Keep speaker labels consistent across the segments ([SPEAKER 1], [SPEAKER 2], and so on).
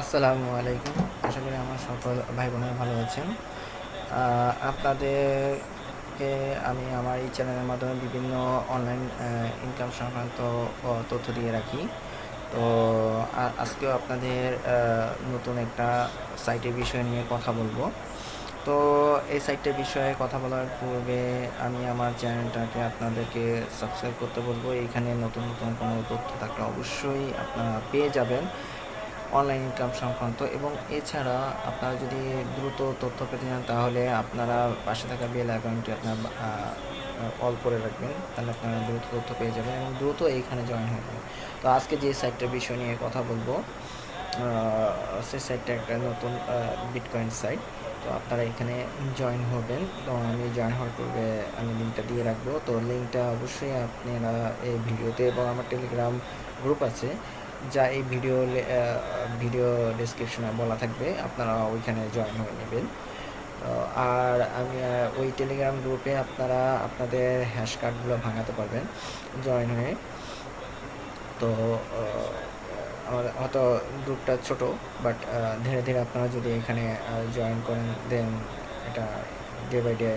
[SPEAKER 1] আসসালামু আলাইকুম। আশা করি আমার সকল ভাই বোনেরা ভালো আছেন। আপনাদেরকে আমি আমার এই চ্যানেলের মাধ্যমে বিভিন্ন অনলাইন ইনকাম সংক্রান্ত তথ্য দিয়ে রাখি। তো আজকেও আপনাদের নতুন একটা সাইটের বিষয় নিয়ে কথা বলবো। তো এই সাইটের বিষয়ে কথা বলার পূর্বে আমি আমার চ্যানেলটাকে আপনাদেরকে সাবস্ক্রাইব করতে বলবো। এইখানে নতুন নতুন কোনো তথ্য থাকলে অবশ্যই আপনারা পেয়ে যাবেন অনলাইন ইনকাম সংক্রান্ত। এবং এছাড়া আপনারা যদি দ্রুত তথ্য পেতে চান তাহলে আপনারা পাশে থাকা বেল আইকনটি আপনার অল করে রাখবেন, তাহলে আপনারা দ্রুত তথ্য পেয়ে যাবেন এবং দ্রুত এইখানে জয়েন হয়ে যাবেন। তো আজকে যে সাইটটার বিষয় নিয়ে কথা বলবো, সেই সাইটটা একটা নতুন বিটকয়েন সাইট। তো আপনারা এখানে জয়েন হবেন। তো আমি জয়েন হওয়ার পূর্বে আমি লিঙ্কটা দিয়ে রাখবো। তো লিঙ্কটা অবশ্যই আপনারা এই ভিডিওতে, এবং আমার টেলিগ্রাম গ্রুপ আছে যা এই ভিডিও ডেসক্রিপশনে বলা থাকবে, আপনারা ওইখানে জয়েন হয়ে নেবেন। আর আমি ওই টেলিগ্রাম গ্রুপে আপনারা আপনাদের হ্যাশ কার্ডগুলো ভাঙাতে পারবেন জয়েন হয়ে। তো আমার হয়তো গ্রুপটা ছোট, বাট ধীরে ধীরে আপনারা যদি এখানে জয়েন করেন, দেন এটা day by day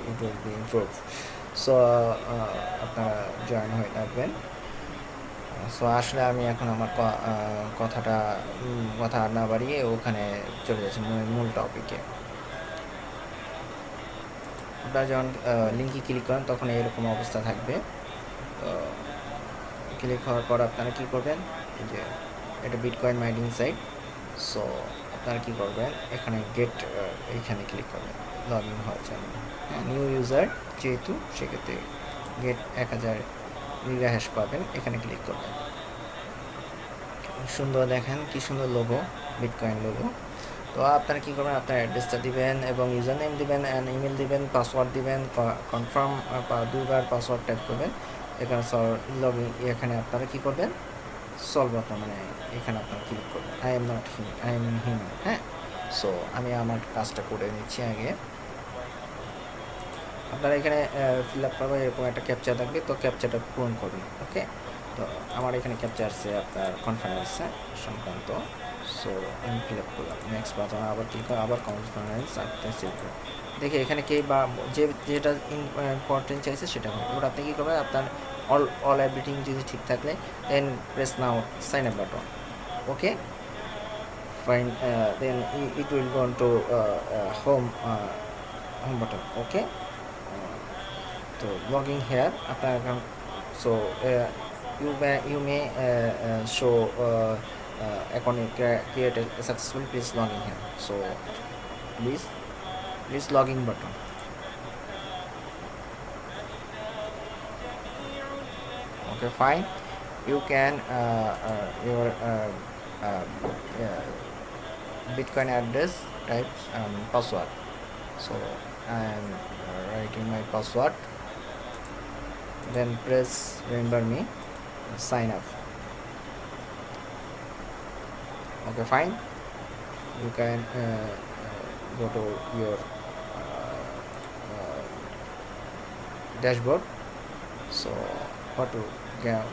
[SPEAKER 1] it will be improve. So আপনারা জয়েন হয়ে থাকবেন। সো আসলে আমি এখন আমার কথা না বাড়িয়ে ওখানে চলে যাচ্ছি মূল টপিকে। আপনারা যখন লিঙ্কে ক্লিক করেন তখন এরকম অবস্থা থাকবে। তো ক্লিক হওয়ার পর আপনারা কী করবেন, যে এটা বিটকয়েন মাইনিং সাইট। সো আপনারা কী করবেন, এখানে এইখানে ক্লিক করবেন লগ ইন হওয়ার জন্য। হ্যাঁ, নিউ ইউজার যেহেতু, সেক্ষেত্রে গেট 1000 গিগা হ্যাশ পাবেন, এখানে ক্লিক করবেন। সুন্দর, দেখেন কি সুন্দর লোগো, বিটকয়েন লোগো। তো আপনারা কী করবেন, আপনার অ্যাড্রেসটা দিবেন এবং ইউজার নেম দিবেন অ্যান্ড ইমেল দিবেন, পাসওয়ার্ড দিবেন, কনফার্ম 2বার পাসওয়ার্ড টাইপ করবেন। এখানে লগ ইন, এখানে আপনারা কী করবেন, সলভ বাটন, মানে এখানে আপনারা ক্লিক করবেন I am not I am human. হ্যাঁ, সো আমি আমার কাজটা করে নিচ্ছি আগে। আপনারা এখানে ফিল আপ করবেন, এরকম একটা ক্যাপচা থাকবে, তো ক্যাপচাটা পূরণ করবেন। ওকে, তো আমার এখানে ক্যাপচা আসছে আপনার কনফারেন্স সংক্রান্ত। সো আমি ফিল আপ করলাম, নেক্সট বাটন আবার ক্লিক করে আবার কনফারেন্স আপনি সেভ করুন। দেখে এখানে কে বা যেটা ইম্পর্টেন্ট চাইছে সেটা হবে। এবার আপনি কী করবেন, আপনার অল এভরিথিং যদি ঠিক থাকলে then press now sign up button. Okay, fine, then it will go to home button. Okay, তো লগিং হেয়ার আপনার account. So you may show account created successfully. Please log in here. So please login button. Okay, fine. You can your Bitcoin address, type password. So I am writing my password, then press remember me, sign up. Okay, fine. You can go to your dashboard. So what to get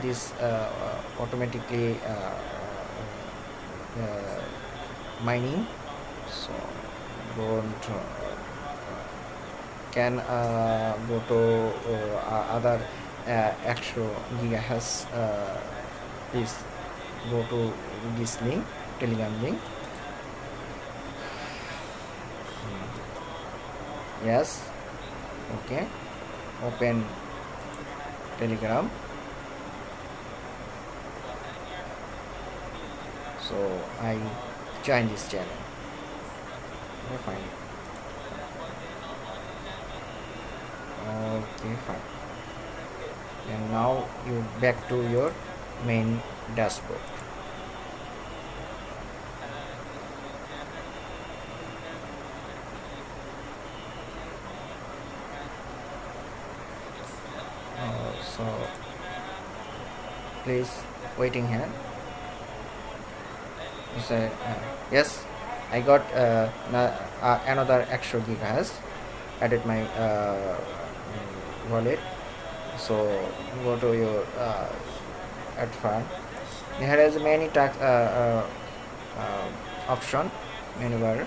[SPEAKER 1] this automatically mining. So don't can go to other extra gigahertz. Please go to this link, telegram link. Yes, okay, open telegram. So I join this channel. Okay, fine. Okay, fine. And now you back to your main dashboard. So please waiting here. You say yes, I got another extra gigahertz added my wallet. So go to your add fund. There is many tax option menu bar.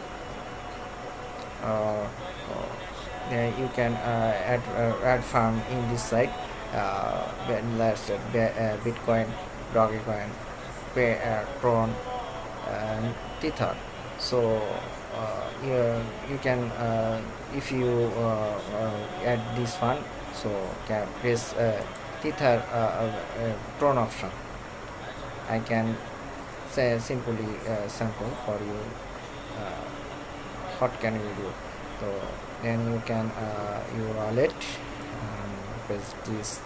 [SPEAKER 1] Then you can add farm in this site. Let's say Bitcoin, Dogecoin, Tron, and Tether. So you can if you add this fund, so can press Tether Tron option. I can say simply sample for you. What can you do? So then you can your wallet press this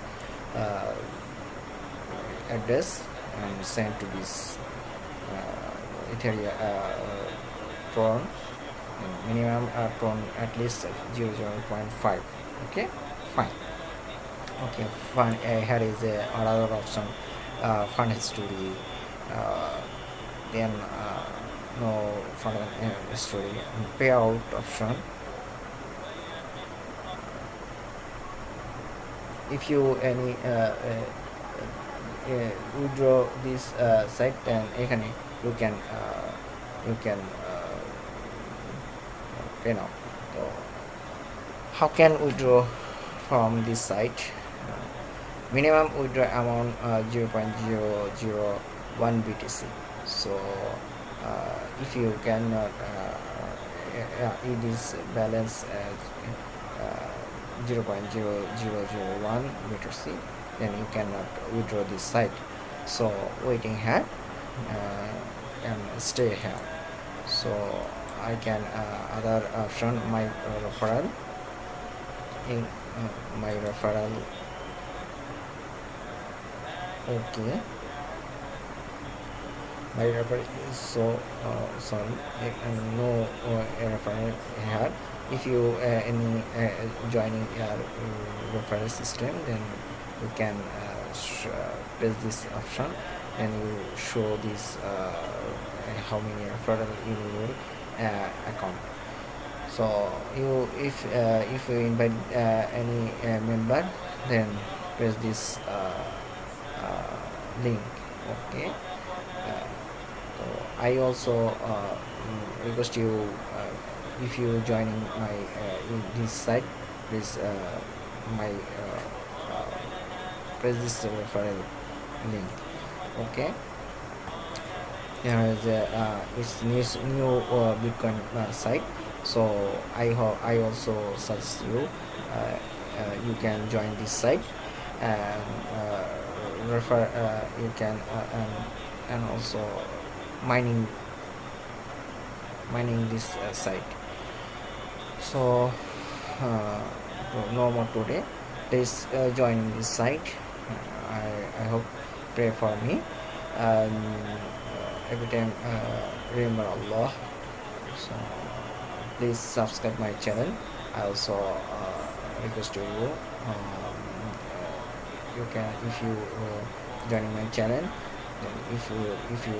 [SPEAKER 1] address and send to this Ethereum Tron, minimum Tron at least 0.5. Okay, fine. Okay, fine. Here is another option, fund history. Then no fund history, payout option. If you any withdraw this site, then you can pay now. So how can withdraw from this site? Minimum withdraw amount 0.001 BTC. So if you cannot it is balance 0.0001 BTC, then you cannot withdraw this site. So waiting here and stay here. So I can other option, my referral. In my referral, okay, my referral is so sorry, no referral here. If you any joining your referral system, then you can press this option and you show this how many referral in your account. So you if you invite any member, then press this link. Okay. So I also request you, if you joining my in this site, please press this referral link. Okay. Here is it's new Bitcoin site. So I also suggest you you can join this site and refer you can and also mining this site. So no more today. Please join this site. I hope, pray for me, and every time remember Allah. So please subscribe my channel. I also request to you, you can, if you joining my channel, then if you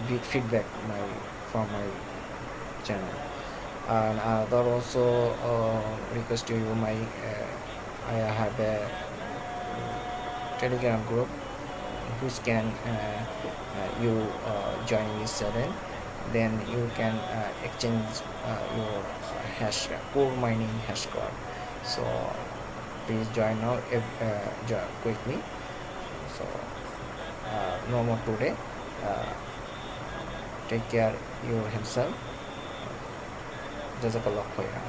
[SPEAKER 1] good feedback from my channel. And other also request to you, my I have a Telegram group which can you join this channel, then you can exchange your hash core mining hash code. So please join now join quickly. So no more today. Take care your himself. Jazakallah khairan.